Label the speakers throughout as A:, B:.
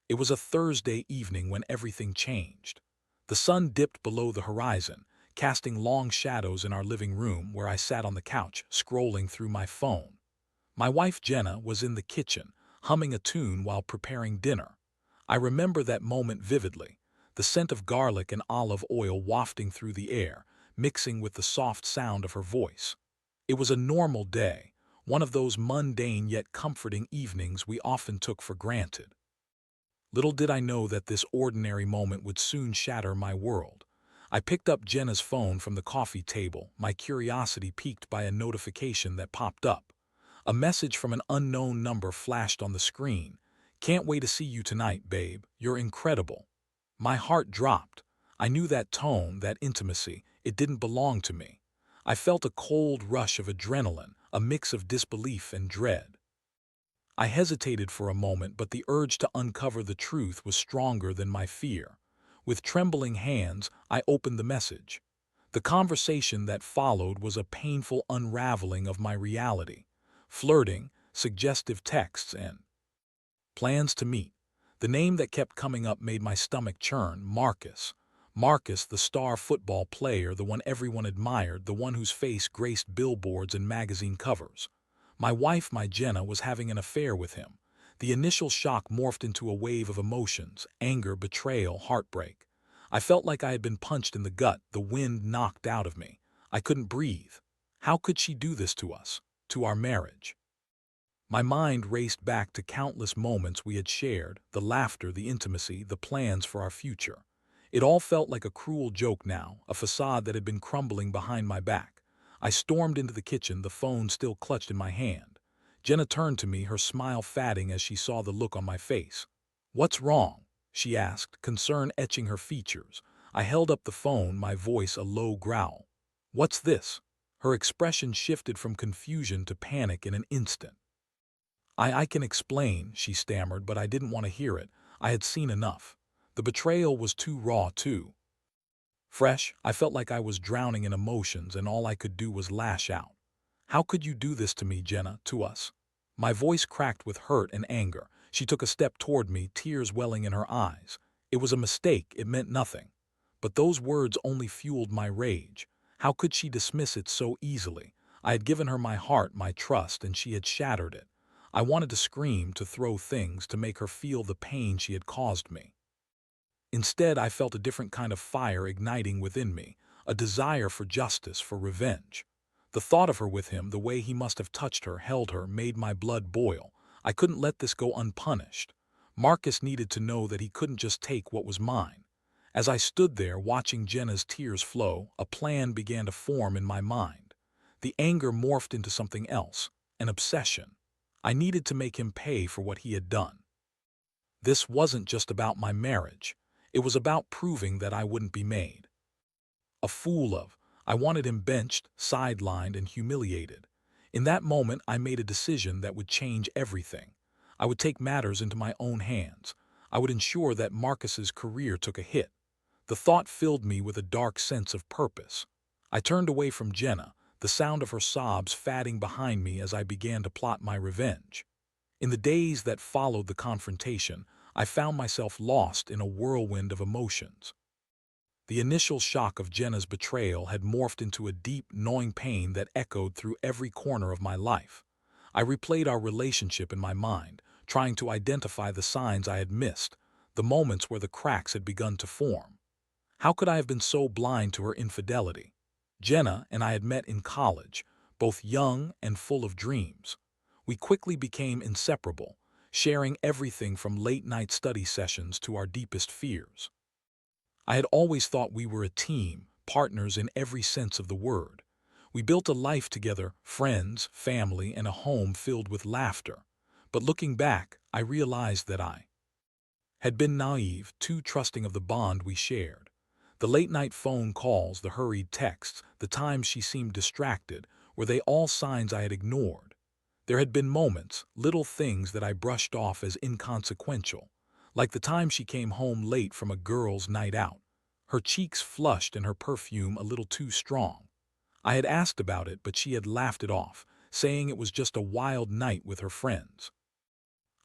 A: It was a Thursday evening when everything changed. The sun dipped below the horizon, casting long shadows in our living room where I sat on the couch, scrolling through my phone. My wife Jenna was in the kitchen, humming a tune while preparing dinner. I remember that moment vividly, the scent of garlic and olive oil wafting through the air, mixing with the soft sound of her voice. It was a normal day, one of those mundane yet comforting evenings we often took for granted. Little did I know that this ordinary moment would soon shatter my world. I picked up Jenna's phone from the coffee table, my curiosity piqued by a notification that popped up. A message from an unknown number flashed on the screen. "Can't wait to see you tonight, babe. You're incredible." My heart dropped. I knew that tone, that intimacy, it didn't belong to me. I felt a cold rush of adrenaline, a mix of disbelief and dread. I hesitated for a moment, but the urge to uncover the truth was stronger than my fear. With trembling hands, I opened the message. The conversation that followed was a painful unraveling of my reality. Flirting, suggestive texts, and plans to meet. The name that kept coming up made my stomach churn. Marcus. Marcus, the star football player, the one everyone admired, the one whose face graced billboards and magazine covers. My wife, my Jenna, was having an affair with him. The initial shock morphed into a wave of emotions: anger, betrayal, heartbreak. I felt like I had been punched in the gut, the wind knocked out of me. I couldn't breathe. How could she do this to us, to our marriage? My mind raced back to countless moments we had shared, the laughter, the intimacy, the plans for our future. It all felt like a cruel joke now, a facade that had been crumbling behind my back. I stormed into the kitchen, the phone still clutched in my hand. Jenna turned to me, her smile fading as she saw the look on my face. "What's wrong?" she asked, concern etching her features. I held up the phone, my voice a low growl. "What's this?" Her expression shifted from confusion to panic in an instant. I can explain," she stammered, but I didn't want to hear it. I had seen enough. The betrayal was too raw, too fresh. I felt like I was drowning in emotions, and all I could do was lash out. "How could you do this to me, Jenna, to us?" My voice cracked with hurt and anger. She took a step toward me, tears welling in her eyes. It was a mistake, it meant nothing. But those words only fueled my rage. How could she dismiss it so easily? I had given her my heart, my trust, and she had shattered it. I wanted to scream, to throw things, to make her feel the pain she had caused me. Instead, I felt a different kind of fire igniting within me, a desire for justice, for revenge. The thought of her with him, the way he must have touched her, held her, made my blood boil. I couldn't let this go unpunished. Marcus needed to know that he couldn't just take what was mine. As I stood there watching Jenna's tears flow, a plan began to form in my mind. The anger morphed into something else, an obsession. I needed to make him pay for what he had done. This wasn't just about my marriage. It was about proving that I wouldn't be made a fool of. I wanted him benched, sidelined, and humiliated. In that moment, I made a decision that would change everything. I would take matters into my own hands. I would ensure that Marcus's career took a hit. The thought filled me with a dark sense of purpose. I turned away from Jenna, the sound of her sobs fading behind me as I began to plot my revenge. In the days that followed the confrontation, I found myself lost in a whirlwind of emotions. The initial shock of Jenna's betrayal had morphed into a deep, gnawing pain that echoed through every corner of my life. I replayed our relationship in my mind, trying to identify the signs I had missed, the moments where the cracks had begun to form. How could I have been so blind to her infidelity? Jenna and I had met in college, both young and full of dreams. We quickly became inseparable, sharing everything from late-night study sessions to our deepest fears. I had always thought we were a team, partners in every sense of the word. We built a life together, friends, family, and a home filled with laughter. But looking back, I realized that I had been naive, too trusting of the bond we shared. The late-night phone calls, the hurried texts, the times she seemed distracted, were they all signs I had ignored? There had been moments, little things that I brushed off as inconsequential, like the time she came home late from a girls' night out, her cheeks flushed and her perfume a little too strong. I had asked about it, but she had laughed it off, saying it was just a wild night with her friends.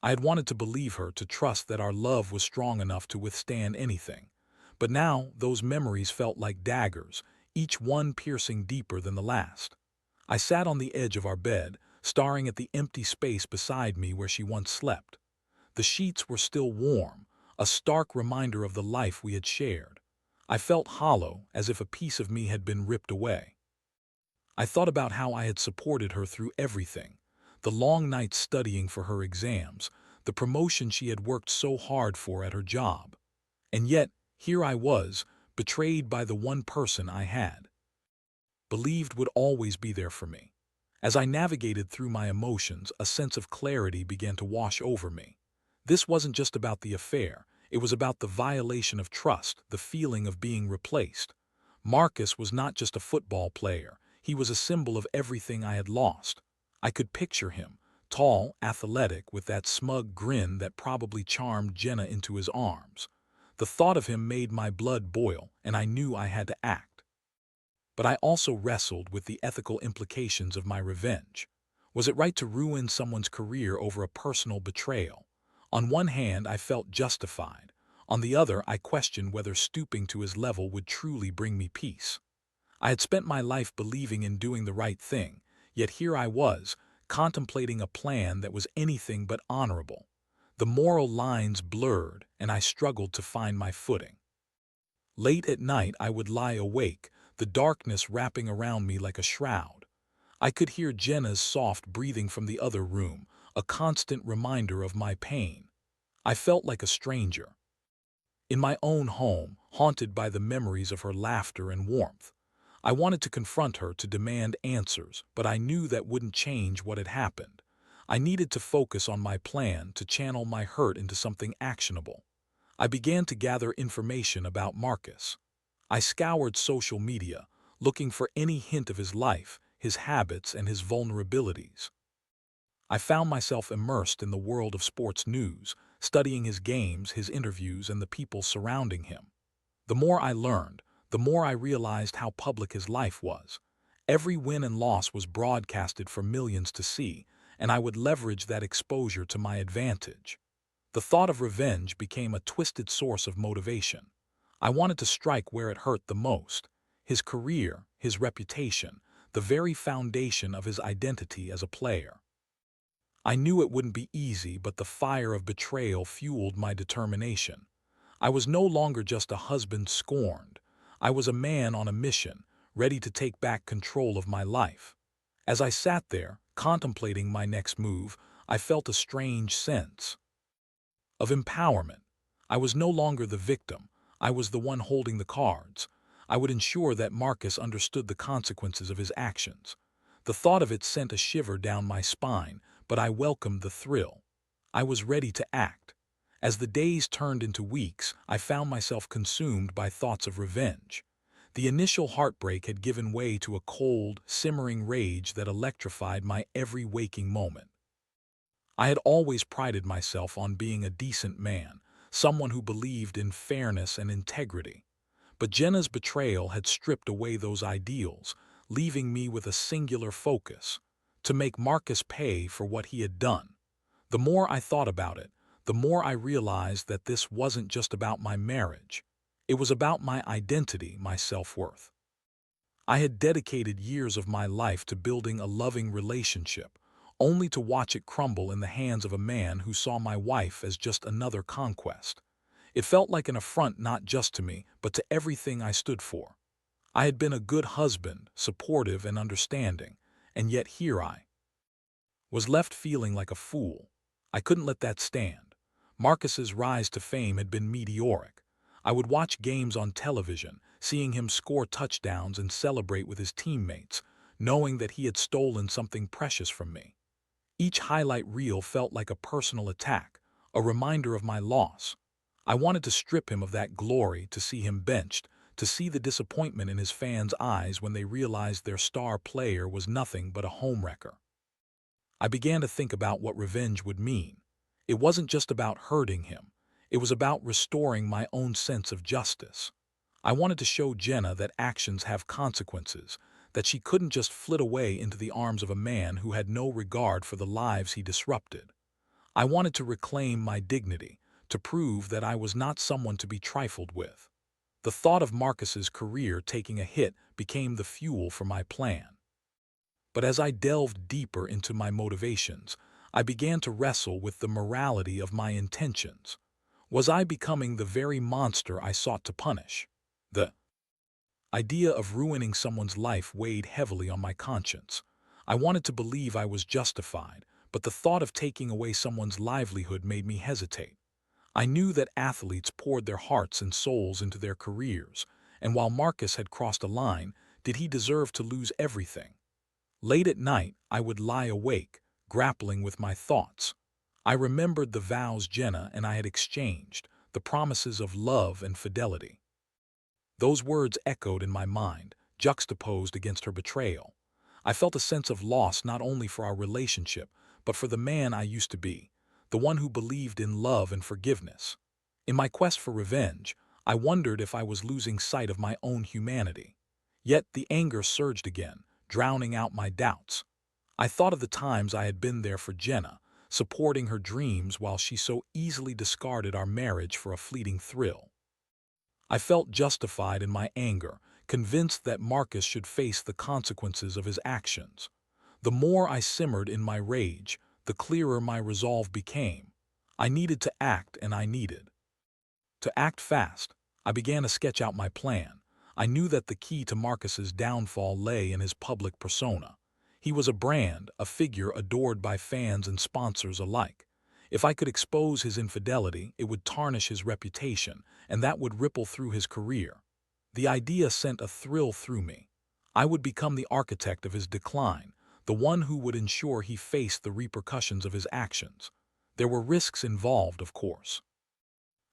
A: I had wanted to believe her, to trust that our love was strong enough to withstand anything. But now those memories felt like daggers, each one piercing deeper than the last. I sat on the edge of our bed, staring at the empty space beside me where she once slept. The sheets were still warm, a stark reminder of the life we had shared. I felt hollow, as if a piece of me had been ripped away. I thought about how I had supported her through everything: the long nights studying for her exams, the promotion she had worked so hard for at her job. And yet, here I was, betrayed by the one person I had believed would always be there for me. As I navigated through my emotions, a sense of clarity began to wash over me. This wasn't just about the affair, it was about the violation of trust, the feeling of being replaced. Marcus was not just a football player, he was a symbol of everything I had lost. I could picture him, tall, athletic, with that smug grin that probably charmed Jenna into his arms. The thought of him made my blood boil, and I knew I had to act. But I also wrestled with the ethical implications of my revenge. Was it right to ruin someone's career over a personal betrayal? On one hand, I felt justified. On the other, I questioned whether stooping to his level would truly bring me peace. I had spent my life believing in doing the right thing, yet here I was, contemplating a plan that was anything but honorable. The moral lines blurred, and I struggled to find my footing. Late at night, I would lie awake, the darkness wrapping around me like a shroud. I could hear Jenna's soft breathing from the other room, a constant reminder of my pain. I felt like a stranger in my own home, haunted by the memories of her laughter and warmth. I wanted to confront her, to demand answers, but I knew that wouldn't change what had happened. I needed to focus on my plan, to channel my hurt into something actionable. I began to gather information about Marcus. I scoured social media, looking for any hint of his life, his habits, and his vulnerabilities. I found myself immersed in the world of sports news, studying his games, his interviews, and the people surrounding him. The more I learned, the more I realized how public his life was. Every win and loss was broadcasted for millions to see, and I would leverage that exposure to my advantage. The thought of revenge became a twisted source of motivation. I wanted to strike where it hurt the most: his career, his reputation, the very foundation of his identity as a player. I knew it wouldn't be easy, but the fire of betrayal fueled my determination. I was no longer just a husband scorned. I was a man on a mission, ready to take back control of my life. As I sat there, contemplating my next move, I felt a strange sense of empowerment. I was no longer the victim. I was the one holding the cards. I would ensure that Marcus understood the consequences of his actions. The thought of it sent a shiver down my spine, but I welcomed the thrill. I was ready to act. As the days turned into weeks, I found myself consumed by thoughts of revenge. The initial heartbreak had given way to a cold, simmering rage that electrified my every waking moment. I had always prided myself on being a decent man, someone who believed in fairness and integrity. But Jenna's betrayal had stripped away those ideals, leaving me with a singular focus: to make Marcus pay for what he had done. The more I thought about it, the more I realized that this wasn't just about my marriage. It was about my identity, my self-worth. I had dedicated years of my life to building a loving relationship, only to watch it crumble in the hands of a man who saw my wife as just another conquest. It felt like an affront, not just to me, but to everything I stood for. I had been a good husband, supportive and understanding, and yet here I was left feeling like a fool. I couldn't let that stand. Marcus's rise to fame had been meteoric. I would watch games on television, seeing him score touchdowns and celebrate with his teammates, knowing that he had stolen something precious from me. Each highlight reel felt like a personal attack, a reminder of my loss. I wanted to strip him of that glory, to see him benched, to see the disappointment in his fans' eyes when they realized their star player was nothing but a homewrecker. I began to think about what revenge would mean. It wasn't just about hurting him. It was about restoring my own sense of justice. I wanted to show Jenna that actions have consequences, that she couldn't just flit away into the arms of a man who had no regard for the lives he disrupted. I wanted to reclaim my dignity, to prove that I was not someone to be trifled with. The thought of Marcus's career taking a hit became the fuel for my plan. But as I delved deeper into my motivations, I began to wrestle with the morality of my intentions. Was I becoming the very monster I sought to punish? The idea of ruining someone's life weighed heavily on my conscience. I wanted to believe I was justified, but the thought of taking away someone's livelihood made me hesitate. I knew that athletes poured their hearts and souls into their careers, and while Marcus had crossed a line, did he deserve to lose everything? Late at night, I would lie awake, grappling with my thoughts. I remembered the vows Jenna and I had exchanged, the promises of love and fidelity. Those words echoed in my mind, juxtaposed against her betrayal. I felt a sense of loss not only for our relationship, but for the man I used to be, the one who believed in love and forgiveness. In my quest for revenge, I wondered if I was losing sight of my own humanity. Yet the anger surged again, drowning out my doubts. I thought of the times I had been there for Jenna, supporting her dreams while she so easily discarded our marriage for a fleeting thrill. I felt justified in my anger, convinced that Marcus should face the consequences of his actions. The more I simmered in my rage, the clearer my resolve became. I needed to act, and I needed to act fast. I began to sketch out my plan. I knew that the key to Marcus's downfall lay in his public persona. He was a brand, a figure adored by fans and sponsors alike. If I could expose his infidelity, it would tarnish his reputation, and that would ripple through his career. The idea sent a thrill through me. I would become the architect of his decline, the one who would ensure he faced the repercussions of his actions. There were risks involved, of course.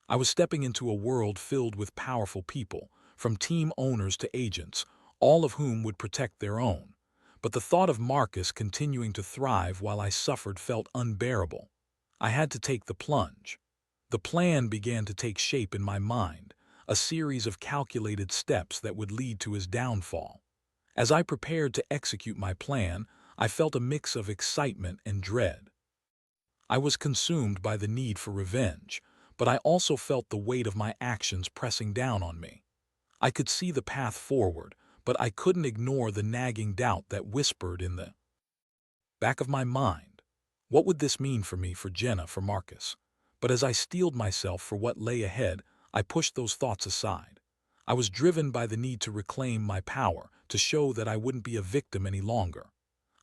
A: I was stepping into a world filled with powerful people, from team owners to agents, all of whom would protect their own. But the thought of Marcus continuing to thrive while I suffered felt unbearable. I had to take the plunge. The plan began to take shape in my mind, a series of calculated steps that would lead to his downfall. As I prepared to execute my plan, I felt a mix of excitement and dread. I was consumed by the need for revenge, but I also felt the weight of my actions pressing down on me. I could see the path forward, but I couldn't ignore the nagging doubt that whispered in the back of my mind. What would this mean for me, for Jenna, for Marcus? But as I steeled myself for what lay ahead, I pushed those thoughts aside. I was driven by the need to reclaim my power, to show that I wouldn't be a victim any longer.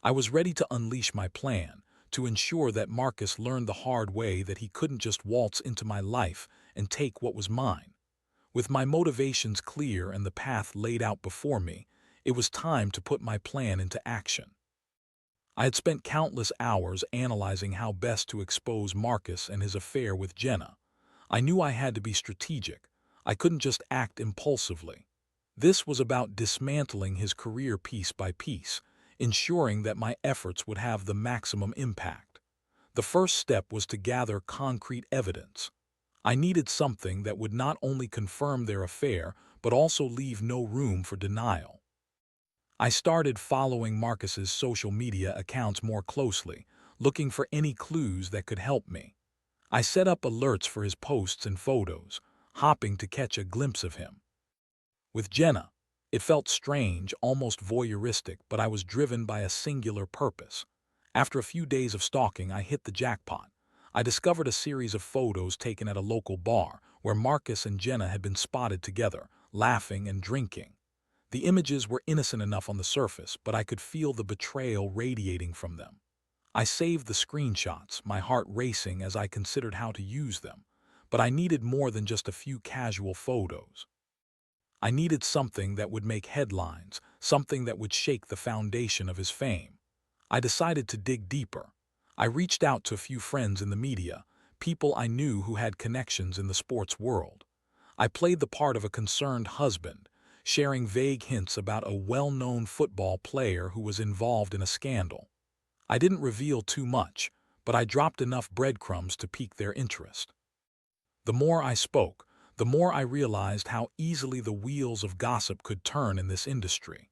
A: I was ready to unleash my plan, to ensure that Marcus learned the hard way that he couldn't just waltz into my life and take what was mine. With my motivations clear and the path laid out before me, it was time to put my plan into action. I had spent countless hours analyzing how best to expose Marcus and his affair with Jenna. I knew I had to be strategic. I couldn't just act impulsively. This was about dismantling his career piece by piece, ensuring that my efforts would have the maximum impact. The first step was to gather concrete evidence. I needed something that would not only confirm their affair, but also leave no room for denial. I started following Marcus's social media accounts more closely, looking for any clues that could help me. I set up alerts for his posts and photos, hoping to catch a glimpse of him. With Jenna, it felt strange, almost voyeuristic, but I was driven by a singular purpose. After a few days of stalking, I hit the jackpot. I discovered a series of photos taken at a local bar where Marcus and Jenna had been spotted together, laughing and drinking. The images were innocent enough on the surface, but I could feel the betrayal radiating from them. I saved the screenshots, my heart racing as I considered how to use them. But I needed more than just a few casual photos. I needed something that would make headlines, something that would shake the foundation of his fame. I decided to dig deeper. I reached out to a few friends in the media, people I knew who had connections in the sports world. I played the part of a concerned husband, sharing vague hints about a well-known football player who was involved in a scandal. I didn't reveal too much, but I dropped enough breadcrumbs to pique their interest. The more I spoke, the more I realized how easily the wheels of gossip could turn in this industry.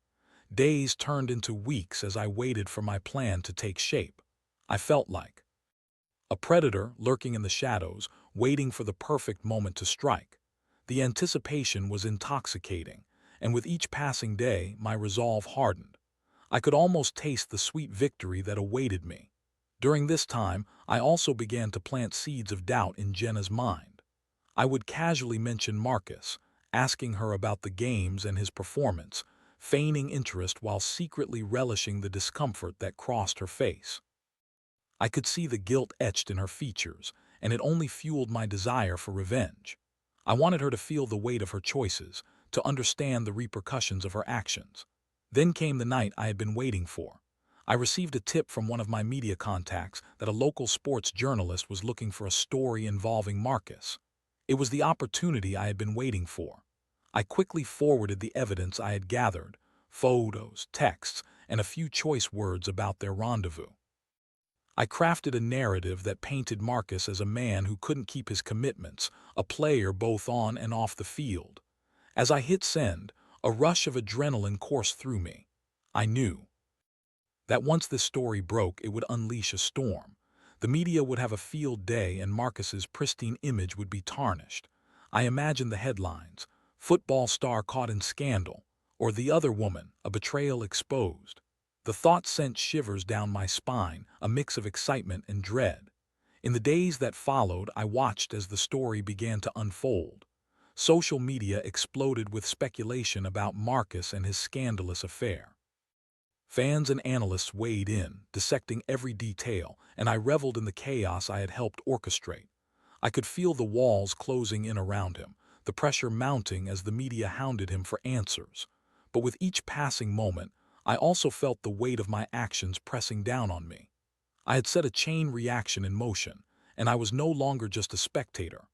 A: Days turned into weeks as I waited for my plan to take shape. I felt like A predator lurking in the shadows, waiting for the perfect moment to strike. The anticipation was intoxicating, and with each passing day, my resolve hardened. I could almost taste the sweet victory that awaited me. During this time, I also began to plant seeds of doubt in Jenna's mind. I would casually mention Marcus, asking her about the games and his performance, feigning interest while secretly relishing the discomfort that crossed her face. I could see the guilt etched in her features, and it only fueled my desire for revenge. I wanted her to feel the weight of her choices, to understand the repercussions of her actions. Then came the night I had been waiting for. I received a tip from one of my media contacts that a local sports journalist was looking for a story involving Marcus. It was the opportunity I had been waiting for. I quickly forwarded the evidence I had gathered, photos, texts, and a few choice words about their rendezvous. I crafted a narrative that painted Marcus as a man who couldn't keep his commitments, a player both on and off the field. As I hit send, a rush of adrenaline coursed through me. I knew that once this story broke, it would unleash a storm. The media would have a field day and Marcus's pristine image would be tarnished. I imagined the headlines: football star caught in scandal, or the other woman, a betrayal exposed. The thought sent shivers down my spine, a mix of excitement and dread. In the days that followed, I watched as the story began to unfold. Social media exploded with speculation about Marcus and his scandalous affair. Fans and analysts weighed in, dissecting every detail, and I reveled in the chaos I had helped orchestrate. I could feel the walls closing in around him, the pressure mounting as the media hounded him for answers. But with each passing moment, I also felt the weight of my actions pressing down on me. I had set a chain reaction in motion, and I was no longer just a spectator.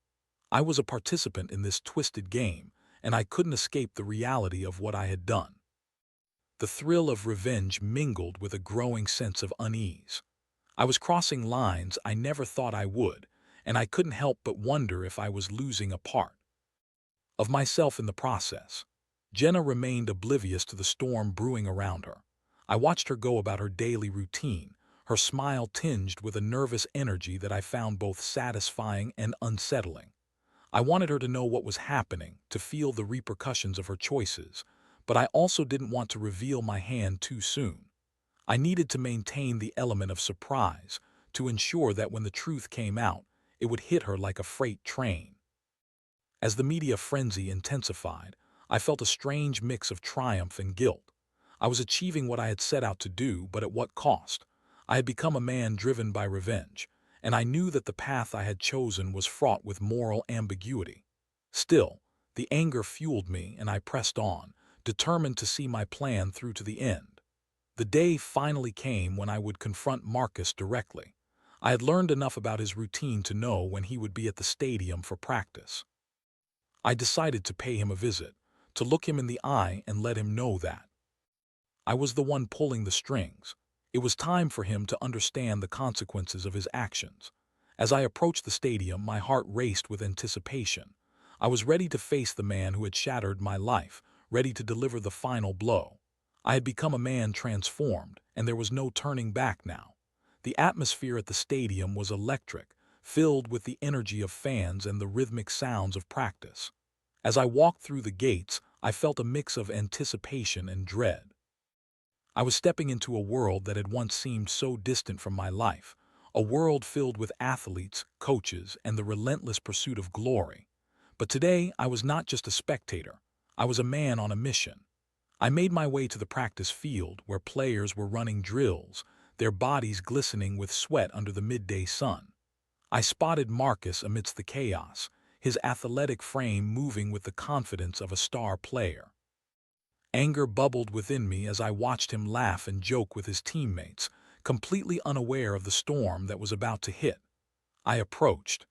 A: I was a participant in this twisted game, and I couldn't escape the reality of what I had done. The thrill of revenge mingled with a growing sense of unease. I was crossing lines I never thought I would, and I couldn't help but wonder if I was losing a part of myself in the process. Jenna remained oblivious to the storm brewing around her. I watched her go about her daily routine, her smile tinged with a nervous energy that I found both satisfying and unsettling. I wanted her to know what was happening, to feel the repercussions of her choices, but I also didn't want to reveal my hand too soon. I needed to maintain the element of surprise, to ensure that when the truth came out, it would hit her like a freight train. As the media frenzy intensified, I felt a strange mix of triumph and guilt. I was achieving what I had set out to do, but at what cost? I had become a man driven by revenge, and I knew that the path I had chosen was fraught with moral ambiguity. Still, the anger fueled me and I pressed on, determined to see my plan through to the end. The day finally came when I would confront Marcus directly. I had learned enough about his routine to know when he would be at the stadium for practice. I decided to pay him a visit, to look him in the eye and let him know that I was the one pulling the strings. It was time for him to understand the consequences of his actions. As I approached the stadium, my heart raced with anticipation. I was ready to face the man who had shattered my life, ready to deliver the final blow. I had become a man transformed, and there was no turning back now. The atmosphere at the stadium was electric, filled with the energy of fans and the rhythmic sounds of practice. As I walked through the gates, I felt a mix of anticipation and dread. I was stepping into a world that had once seemed so distant from my life, a world filled with athletes, coaches, and the relentless pursuit of glory. But today, I was not just a spectator. I was a man on a mission. I made my way to the practice field where players were running drills, their bodies glistening with sweat under the midday sun. I spotted Marcus amidst the chaos, his athletic frame moving with the confidence of a star player. Anger bubbled within me as I watched him laugh and joke with his teammates, completely unaware of the storm that was about to hit. I approached,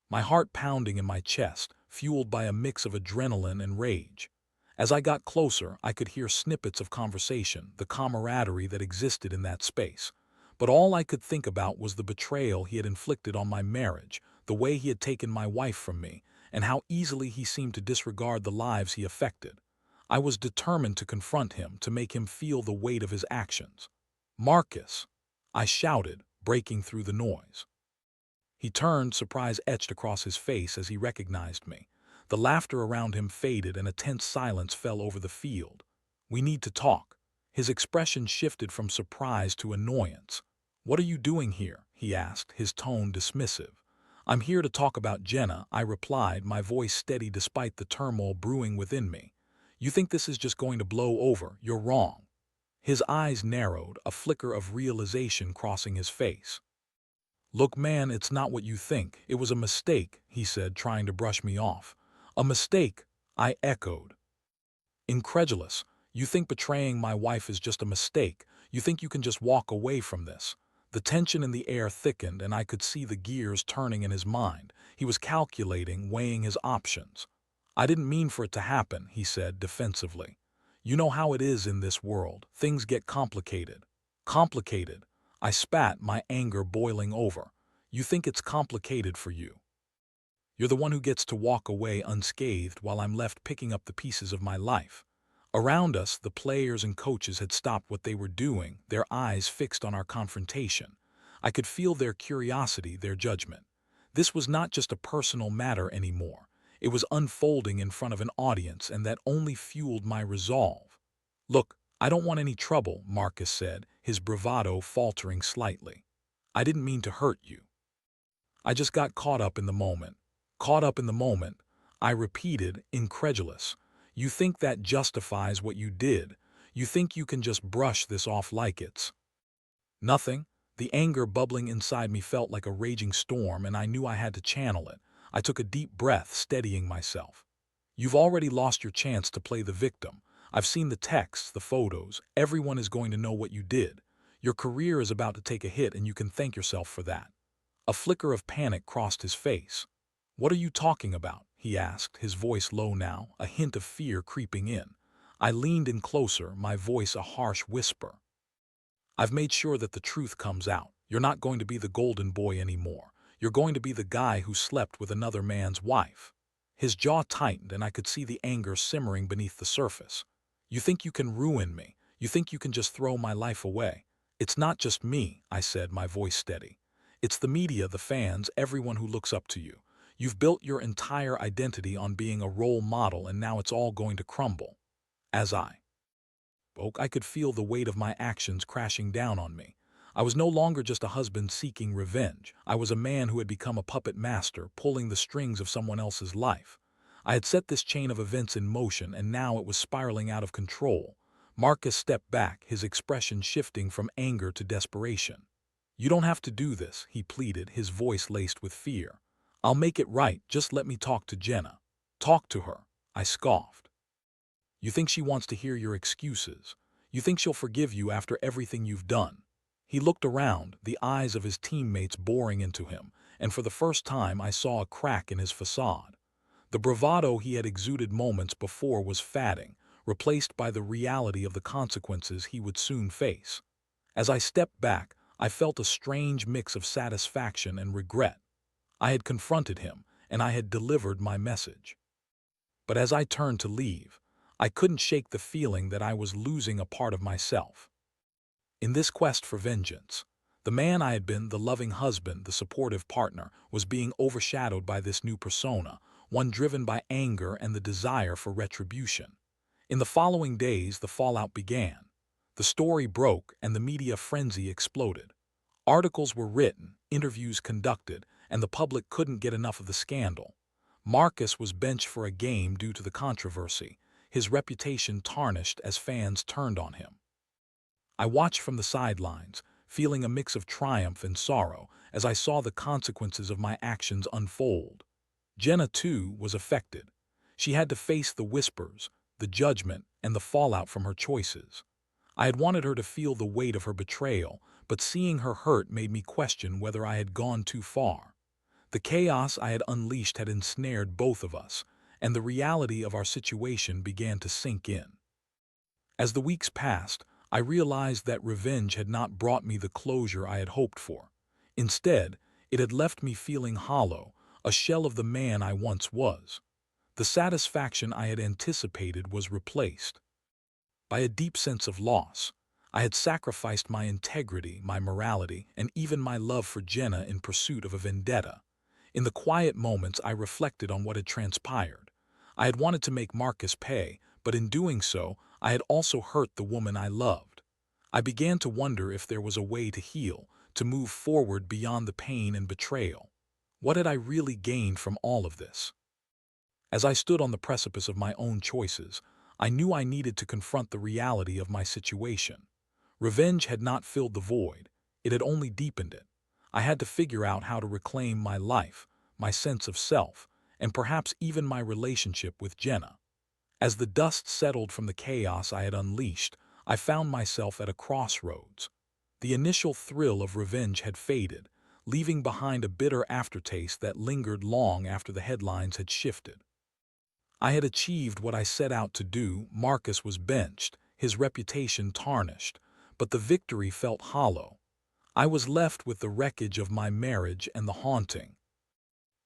A: my heart pounding in my chest, fueled by a mix of adrenaline and rage. As I got closer, I could hear snippets of conversation, the camaraderie that existed in that space. But all I could think about was the betrayal he had inflicted on my marriage, the way he had taken my wife from me, and how easily he seemed to disregard the lives he affected. I was determined to confront him, to make him feel the weight of his actions. "Marcus!" I shouted, breaking through the noise. He turned, surprise etched across his face as he recognized me. The laughter around him faded and a tense silence fell over the field. "We need to talk." His expression shifted from surprise to annoyance. "What are you doing here?" he asked, his tone dismissive. "I'm here to talk about Jenna," I replied, my voice steady despite the turmoil brewing within me. "You think this is just going to blow over? You're wrong." His eyes narrowed, a flicker of realization crossing his face. "Look, man, it's not what you think. It was a mistake," he said, trying to brush me off. "A mistake?" I echoed, incredulous. "You think betraying my wife is just a mistake? You think you can just walk away from this?" The tension in the air thickened, and I could see the gears turning in his mind. He was calculating, weighing his options. "I didn't mean for it to happen," he said defensively. "You know how it is in this world. Things get complicated." "Complicated?" I spat, my anger boiling over. "You think it's complicated for you? You're the one who gets to walk away unscathed while I'm left picking up the pieces of my life." Around us, the players and coaches had stopped what they were doing, their eyes fixed on our confrontation. I could feel their curiosity, their judgment. This was not just a personal matter anymore. It was unfolding in front of an audience, and that only fueled my resolve. "Look, I don't want any trouble," Marcus said, his bravado faltering slightly. "I didn't mean to hurt you. I just got caught up in the moment." "Caught up in the moment," I repeated, incredulous. "You think that justifies what you did? You think you can just brush this off like it's nothing?" The anger bubbling inside me felt like a raging storm, and I knew I had to channel it. I took a deep breath, steadying myself. "You've already lost your chance to play the victim. I've seen the texts, the photos. Everyone is going to know what you did. Your career is about to take a hit, and you can thank yourself for that." A flicker of panic crossed his face. "What are you talking about?" he asked, his voice low now, a hint of fear creeping in. I leaned in closer, my voice a harsh whisper. "I've made sure that the truth comes out. You're not going to be the golden boy anymore. You're going to be the guy who slept with another man's wife." His jaw tightened, and I could see the anger simmering beneath the surface. "You think you can ruin me? You think you can just throw my life away?" "It's not just me," I said, my voice steady. "It's the media, the fans, everyone who looks up to you. You've built your entire identity on being a role model, and now it's all going to crumble." As I spoke, I could feel the weight of my actions crashing down on me. I was no longer just a husband seeking revenge. I was a man who had become a puppet master, pulling the strings of someone else's life. I had set this chain of events in motion, and now it was spiraling out of control. Marcus stepped back, his expression shifting from anger to desperation. "You don't have to do this," he pleaded, his voice laced with fear. "I'll make it right. Just let me talk to Jenna." "Talk to her?" I scoffed. "You think she wants to hear your excuses? You think she'll forgive you after everything you've done?" He looked around, the eyes of his teammates boring into him, and for the first time I saw a crack in his facade. The bravado he had exuded moments before was fading, replaced by the reality of the consequences he would soon face. As I stepped back, I felt a strange mix of satisfaction and regret. I had confronted him, and I had delivered my message. But as I turned to leave, I couldn't shake the feeling that I was losing a part of myself. In this quest for vengeance, the man I had been, the loving husband, the supportive partner, was being overshadowed by this new persona, one driven by anger and the desire for retribution. In the following days, the fallout began. The story broke, and the media frenzy exploded. Articles were written, interviews conducted, and the public couldn't get enough of the scandal. Marcus was benched for a game due to the controversy, his reputation tarnished as fans turned on him. I watched from the sidelines, feeling a mix of triumph and sorrow as I saw the consequences of my actions unfold. Jenna, too, was affected. She had to face the whispers, the judgment, and the fallout from her choices. I had wanted her to feel the weight of her betrayal, but seeing her hurt made me question whether I had gone too far. The chaos I had unleashed had ensnared both of us, and the reality of our situation began to sink in. As the weeks passed, I realized that revenge had not brought me the closure I had hoped for. Instead, it had left me feeling hollow, a shell of the man I once was. The satisfaction I had anticipated was replaced by a deep sense of loss. I had sacrificed my integrity, my morality, and even my love for Jenna in pursuit of a vendetta. In the quiet moments, I reflected on what had transpired. I had wanted to make Marcus pay, but in doing so, I had also hurt the woman I loved. I began to wonder if there was a way to heal, to move forward beyond the pain and betrayal. What had I really gained from all of this? As I stood on the precipice of my own choices, I knew I needed to confront the reality of my situation. Revenge had not filled the void, it had only deepened it. I had to figure out how to reclaim my life, my sense of self, and perhaps even my relationship with Jenna. As the dust settled from the chaos I had unleashed, I found myself at a crossroads. The initial thrill of revenge had faded, leaving behind a bitter aftertaste that lingered long after the headlines had shifted. I had achieved what I set out to do. Marcus was benched, his reputation tarnished, but the victory felt hollow. I was left with the wreckage of my marriage and the haunting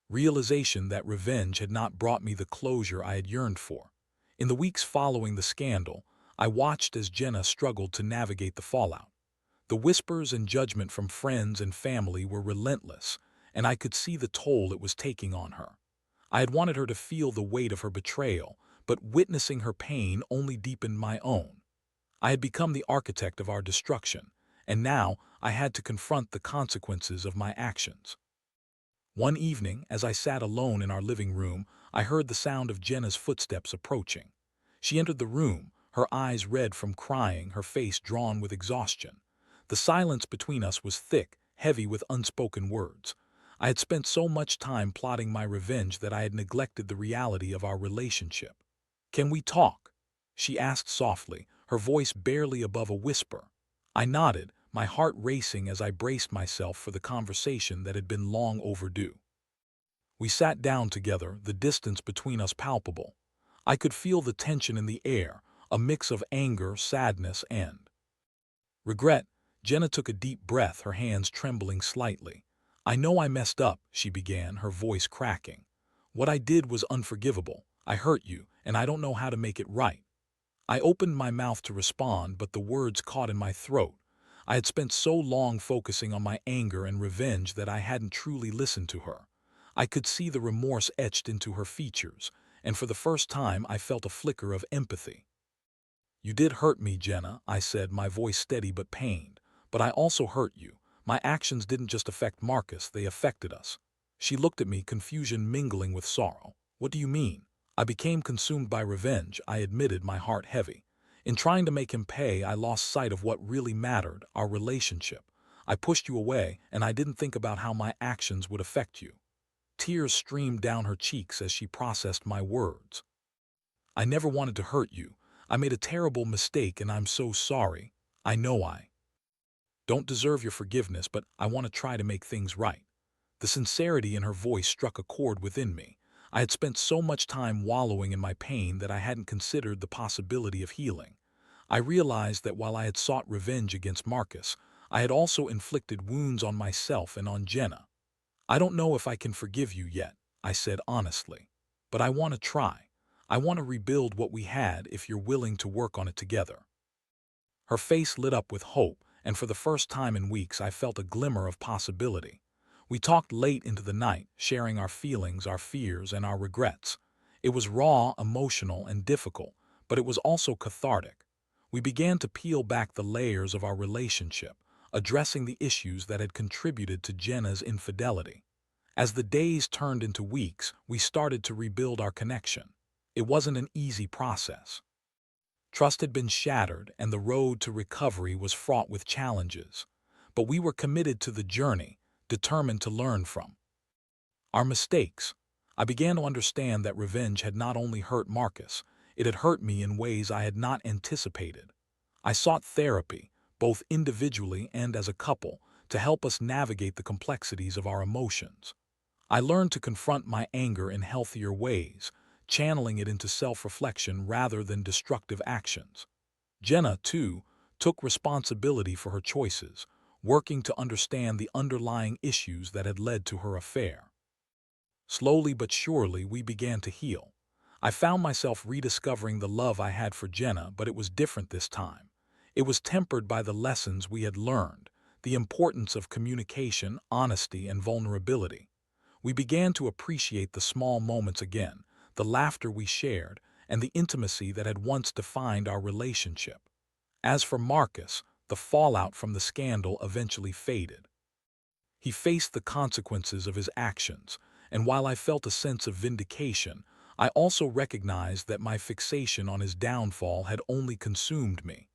A: realization that revenge had not brought me the closure I had yearned for. In the weeks following the scandal, I watched as Jenna struggled to navigate the fallout. The whispers and judgment from friends and family were relentless, and I could see the toll it was taking on her. I had wanted her to feel the weight of her betrayal, but witnessing her pain only deepened my own. I had become the architect of our destruction, and now I had to confront the consequences of my actions. One evening, as I sat alone in our living room, I heard the sound of Jenna's footsteps approaching. She entered the room, her eyes red from crying, her face drawn with exhaustion. The silence between us was thick, heavy with unspoken words. I had spent so much time plotting my revenge that I had neglected the reality of our relationship. "Can we talk?" she asked softly, her voice barely above a whisper. I nodded, my heart racing as I braced myself for the conversation that had been long overdue. We sat down together, the distance between us palpable. I could feel the tension in the air, a mix of anger, sadness, and regret. Jenna took a deep breath, her hands trembling slightly. "I know I messed up," she began, her voice cracking. "What I did was unforgivable. I hurt you, and I don't know how to make it right." I opened my mouth to respond, but the words caught in my throat. I had spent so long focusing on my anger and revenge that I hadn't truly listened to her. I could see the remorse etched into her features, and for the first time I felt a flicker of empathy. "You did hurt me, Jenna," I said, my voice steady but pained. "But I also hurt you. My actions didn't just affect Marcus, they affected us." She looked at me, confusion mingling with sorrow. "What do you mean?" "I became consumed by revenge," I admitted, my heart heavy. "In trying to make him pay, I lost sight of what really mattered, our relationship. I pushed you away, and I didn't think about how my actions would affect you." Tears streamed down her cheeks as she processed my words. "I never wanted to hurt you. I made a terrible mistake, and I'm so sorry. I know I don't deserve your forgiveness, but I want to try to make things right." The sincerity in her voice struck a chord within me. I had spent so much time wallowing in my pain that I hadn't considered the possibility of healing. I realized that while I had sought revenge against Marcus, I had also inflicted wounds on myself and on Jenna. "I don't know if I can forgive you yet," I said honestly. "But I want to try. I want to rebuild what we had if you're willing to work on it together." Her face lit up with hope, and for the first time in weeks I felt a glimmer of possibility. We talked late into the night, sharing our feelings, our fears, and our regrets. It was raw, emotional, and difficult, but it was also cathartic. We began to peel back the layers of our relationship, addressing the issues that had contributed to Jenna's infidelity. As the days turned into weeks, we started to rebuild our connection. It wasn't an easy process. Trust had been shattered, and the road to recovery was fraught with challenges. But we were committed to the journey, determined to learn from our mistakes. I began to understand that revenge had not only hurt Marcus, it had hurt me in ways I had not anticipated. I sought therapy, both individually and as a couple, to help us navigate the complexities of our emotions. I learned to confront my anger in healthier ways, channeling it into self-reflection rather than destructive actions. Jenna, too, took responsibility for her choices, working to understand the underlying issues that had led to her affair. Slowly but surely, we began to heal. I found myself rediscovering the love I had for Jenna, but it was different this time. It was tempered by the lessons we had learned, the importance of communication, honesty, and vulnerability. We began to appreciate the small moments again, the laughter we shared, and the intimacy that had once defined our relationship. As for Marcus, the fallout from the scandal eventually faded. He faced the consequences of his actions, and while I felt a sense of vindication, I also recognized that my fixation on his downfall had only consumed me.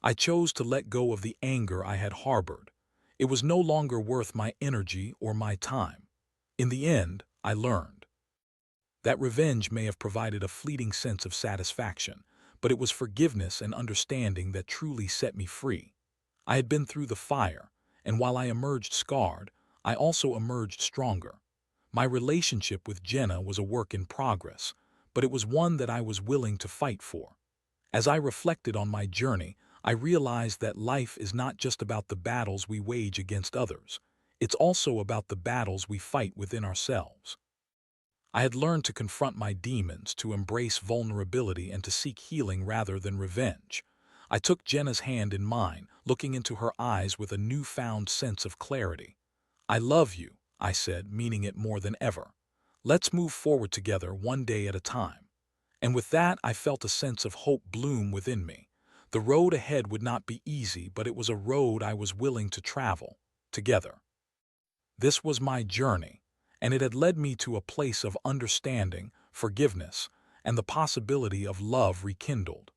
A: I chose to let go of the anger I had harbored. It was no longer worth my energy or my time. In the end, I learned that revenge may have provided a fleeting sense of satisfaction, but it was forgiveness and understanding that truly set me free. I had been through the fire, and while I emerged scarred, I also emerged stronger. My relationship with Jenna was a work in progress, but it was one that I was willing to fight for. As I reflected on my journey, I realized that life is not just about the battles we wage against others. It's also about the battles we fight within ourselves. I had learned to confront my demons, to embrace vulnerability, and to seek healing rather than revenge. I took Jenna's hand in mine, looking into her eyes with a newfound sense of clarity. "I love you," I said, meaning it more than ever. "Let's move forward together, one day at a time." And with that, I felt a sense of hope bloom within me. The road ahead would not be easy, but it was a road I was willing to travel together. This was my journey, and it had led me to a place of understanding, forgiveness, and the possibility of love rekindled.